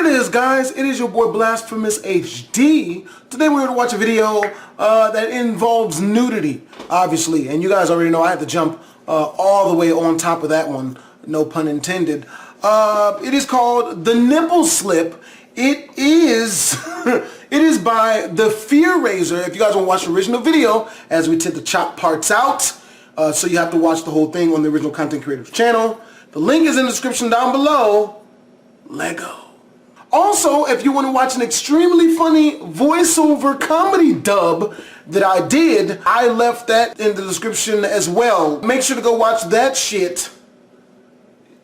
is, guys? It is your boy Blasphemous HD. Today we're going to watch a video that involves nudity, obviously. And you guys already know I had to jump all the way on top of that one. No pun intended. It is called The Nipple Slip. It is it is by The Fear Raiser. If you guys want to watch the original video, as we tend to chop parts out, so you have to watch the whole thing on the original content creators channel. The link is in the description down below. Lego. Also, if you want to watch an extremely funny voiceover comedy dub that I did, I left that in the description as well. Make sure to go watch that shit.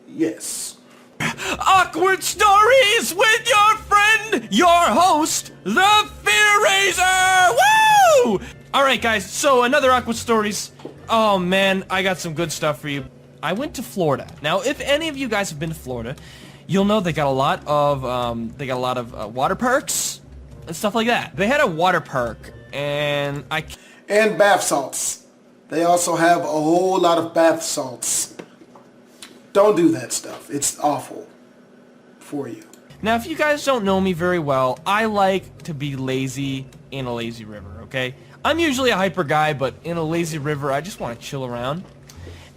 Yes. Awkward stories with your friend, your host, The Fear Raiser! Woo! Alright guys, so another awkward stories. Oh man, I got some good stuff for you. I went to Florida. Now, if any of you guys have been to Florida, you'll know they got a lot of water parks and stuff like that. They had a water park, and bath salts. They also have a whole lot of bath salts. Don't do that stuff. It's awful for you. Now, if you guys don't know me very well, I like to be lazy in a lazy river, okay? I'm usually a hyper guy, but in a lazy river, I just want to chill around.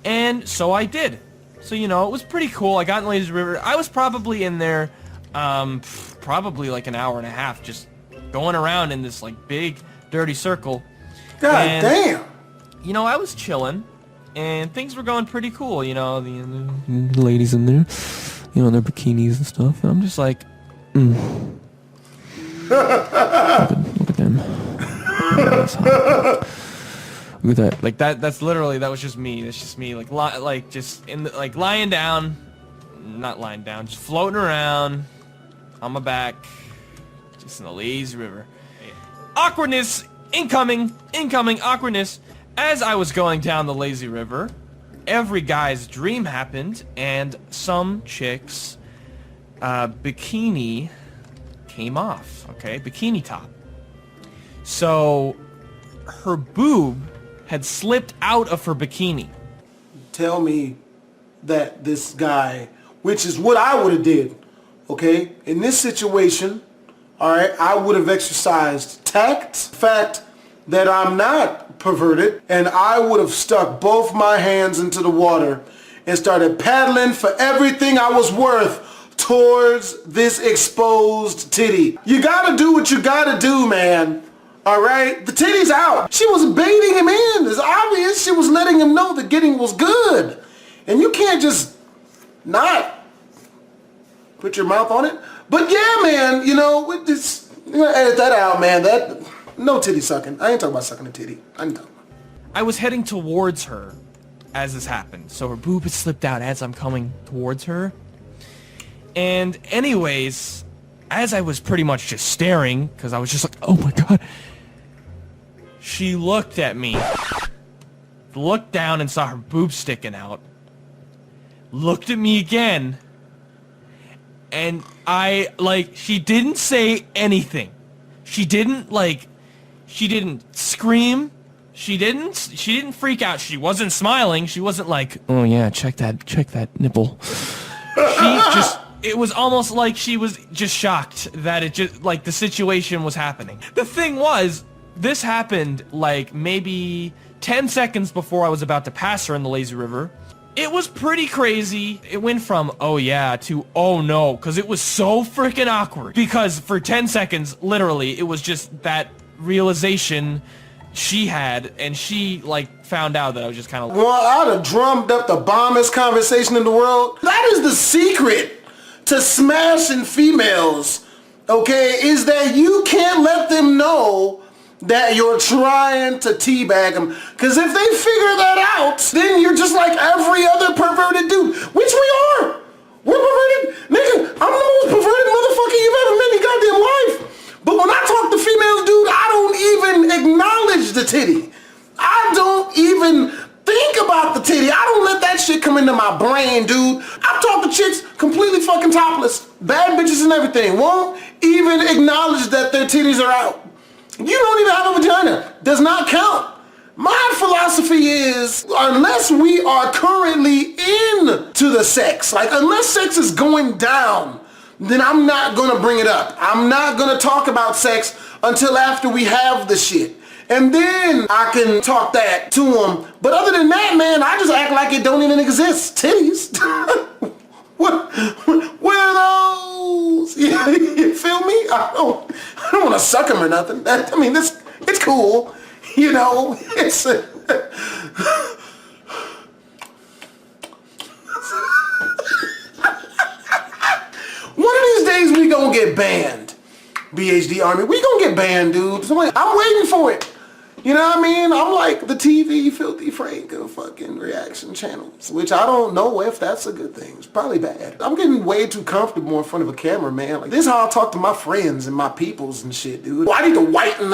And so I did. So, you know, it was pretty cool. I got in Lazy River. I was probably in there, probably like an hour and a half, just going around in this, like, big, dirty circle. God damn! You know, I was chilling, and things were going pretty cool, you know, the ladies in there, you know, in their bikinis and stuff. And I'm just like, look at them. Look at that. Like that's literally, that was just me. That's just me, like just in the, like lying down, not lying down, just floating around on my back, just in the lazy river. Awkwardness incoming awkwardness. As I was going down the lazy river, every guy's dream happened, and some chick's bikini came off. Okay, bikini top. So her boob had slipped out of her bikini. Tell me that this guy, which is what I would have did, okay? In this situation, all right, I would have exercised tact, fact that I'm not perverted, and I would have stuck both my hands into the water and started paddling for everything I was worth towards this exposed titty. You gotta do what you gotta do, man. Alright, the titty's out. She was baiting him in. It's obvious she was letting him know the getting was good. And you can't just not put your mouth on it. But yeah, man, you know, with this, you're gonna edit that out, man. That, no titty sucking. I ain't talking about sucking a titty. I was heading towards her as this happened. So her boob had slipped out as I'm coming towards her. And anyways, as I was pretty much just staring, because I was just like, oh my god, she looked at me, looked down and saw her boob sticking out, looked at me again, and she didn't say anything. She didn't scream. She didn't freak out. She wasn't smiling. She wasn't like, oh yeah, check that nipple. It was almost like she was just shocked that it just, like, the situation was happening. The thing was, this happened, like, maybe 10 seconds before I was about to pass her in the lazy river. It was pretty crazy. It went from, oh yeah, to, oh no, because it was so freaking awkward. Because for 10 seconds, literally, it was just that realization she had, and she, like, found out that I was just kind of... Well, I'd have drummed up the bombest conversation in the world. That is the secret to smashing females, okay, is that you can't let them know that you're trying to teabag them. Because if they figure that out, then you're just like every other perverted dude, which we are. We're perverted. Nigga, I'm the most perverted motherfucker you've ever met in your goddamn life. But when I talk to females, dude, I don't even acknowledge the titty. I don't even think about the titty. I don't let that shit come into my brain, dude. I've talked to chicks completely fucking topless, bad bitches and everything, won't even acknowledge that their titties are out. You don't even have a vagina. Does not count. My philosophy is, unless we are currently into the sex, like unless sex is going down, then I'm not gonna bring it up. I'm not gonna talk about sex until after we have the shit. And then I can talk that to them. But other than that, man, I just act like it don't even exist. Titties. What are those? You feel me? I don't want to suck them or nothing. It's cool. You know, it's... One of these days we gonna get banned. BHD Army, we gonna get banned, dude. So I'm waiting for it. You know what I mean? I'm like the TV Filthy Frank of fucking reaction channels, which I don't know if that's a good thing. It's probably bad. I'm getting way too comfortable in front of a camera, man. Like, this is how I talk to my friends and my peoples and shit, dude. Well, I need to whiten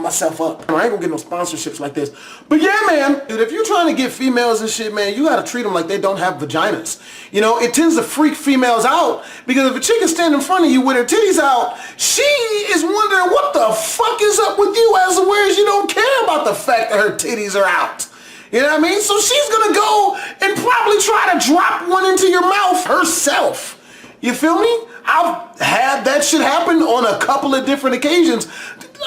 myself up. I ain't gonna get no sponsorships like this. But yeah, man, dude, if you're trying to get females and shit, man, you gotta treat them like they don't have vaginas. You know, it tends to freak females out because if a chick is standing in front of you with her titties out, she is wondering what the fuck is up with you, as whereas you don't care about the fact that her titties are out. You know what I mean? So she's gonna go and probably try to drop one into your mouth herself. You feel me? I've had that shit happen on a couple of different occasions.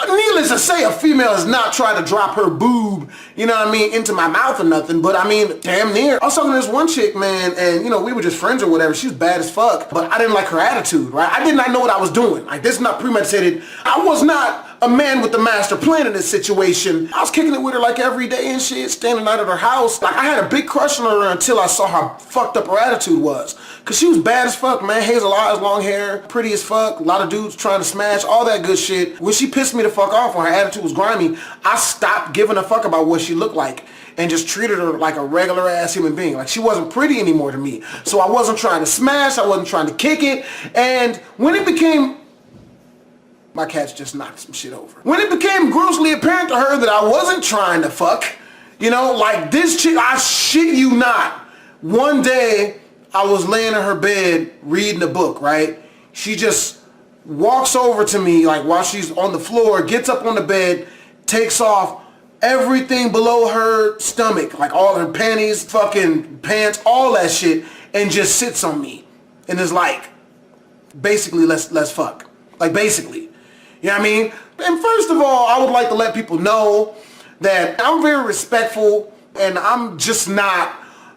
Needless to say, a female has not tried to drop her boob, you know what I mean, into my mouth or nothing, but I mean, damn near. I was talking to this one chick, man, and you know, we were just friends or whatever. She was bad as fuck, but I didn't like her attitude, right? I did not know what I was doing. Like, this is not premeditated. I was not a man with the master plan in this situation. I was kicking it with her like every day and shit, standing out at her house. Like, I had a big crush on her until I saw how fucked up her attitude was. Cause she was bad as fuck, man. Hazel eyes, long hair, pretty as fuck. A lot of dudes trying to smash, all that good shit. When she pissed me the fuck off, when her attitude was grimy, I stopped giving a fuck about what she looked like and just treated her like a regular ass human being. Like, she wasn't pretty anymore to me. So I wasn't trying to smash, I wasn't trying to kick it. And when it became... My cat's just knocked some shit over. When it became grossly apparent to her that I wasn't trying to fuck, you know, like this chick, I shit you not. One day, I was laying in her bed reading a book, right? She just walks over to me, like while she's on the floor, gets up on the bed, takes off everything below her stomach, like all her panties, fucking pants, all that shit, and just sits on me. And is like, basically, let's fuck. Like, basically. You know what I mean? And first of all, I would like to let people know that I'm very respectful and I'm just not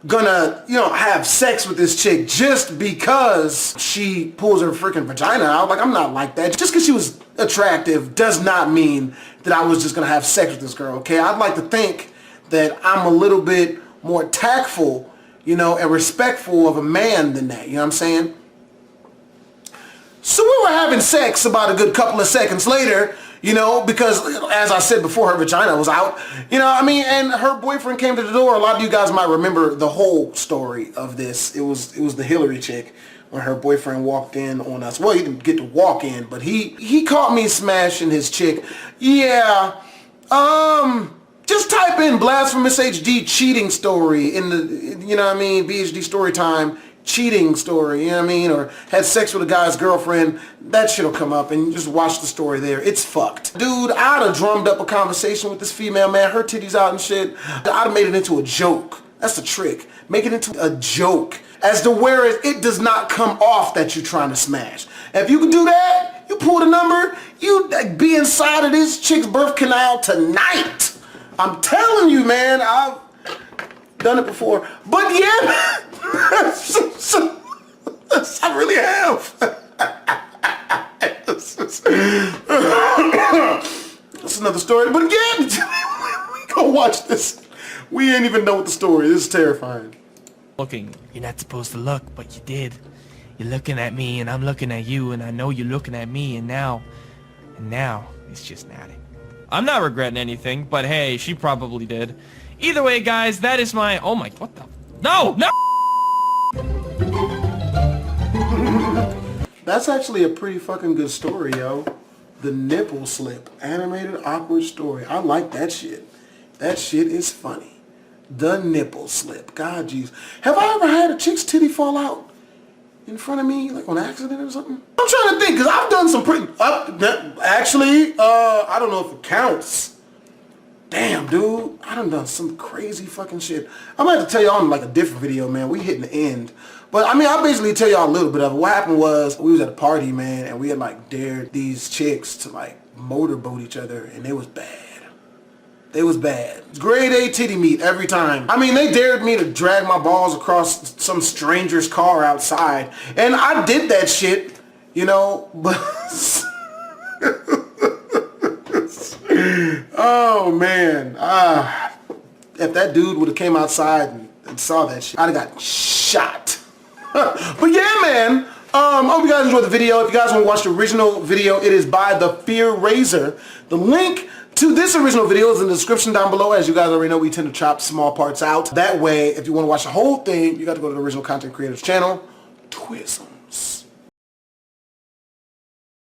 gonna, you know, have sex with this chick just because she pulls her freaking vagina out. Like, I'm not like that. Just because she was attractive does not mean that I was just gonna have sex with this girl, okay? I'd like to think that I'm a little bit more tactful, you know, and respectful of a man than that, you know what I'm saying? So we were having sex about a good couple of seconds later, you know, because as I said before, her vagina was out, you know what I mean? And her boyfriend came to the door. A lot of you guys might remember the whole story of this. It was the Hillary chick when her boyfriend walked in on us. Well, he didn't get to walk in, but he caught me smashing his chick. Yeah, just type in blasphemous HD cheating story in the, you know what I mean, BHD story time. Cheating story, you know what I mean, or had sex with a guy's girlfriend, that shit'll come up and you just watch the story there. It's fucked. Dude, I'd have drummed up a conversation with this female, man, her titties out and shit. I'd have made it into a joke. That's the trick. Make it into a joke as to where it does not come off that you're trying to smash. If you can do that, you pull the number, you be inside of this chick's birth canal tonight. I'm telling you, man, I've done it before. But yeah, I really have. That's another story. But again, we go watch this. We ain't even know what the story is. This is terrifying. Looking. You're not supposed to look, but you did. You're looking at me, and I'm looking at you, and I know you're looking at me, and now it's just nothing. I'm not regretting anything, but hey, she probably did. Either way, guys, that is my... Oh my... What the... No! No! That's actually a pretty fucking good story, yo. The nipple slip. Animated awkward story. I like that shit. That shit is funny. The nipple slip. God, jeez. Have I ever had a chick's titty fall out in front of me, like on accident or something? I'm trying to think, because I've done some pretty... actually, I don't know if it counts. damn, dude, I done some crazy fucking shit. I'm gonna have to tell y'all in like a different video, man. We hitting the end. But I mean, I'll basically tell y'all a little bit of it. What happened was, we was at a party, man, and we had like dared these chicks to like motorboat each other, and it was bad. It was bad. Grade A titty meat every time. I mean, they dared me to drag my balls across some stranger's car outside, and I did that shit, you know, but... Oh, man. If that dude would have came outside and saw that shit, I'd have got shot. But yeah, man. I hope you guys enjoyed the video. If you guys want to watch the original video, it is by The Fear Razor. The link to this original video is in the description down below. As you guys already know, we tend to chop small parts out. That way, if you want to watch the whole thing, you got to go to the original content creators channel. Twist 'em.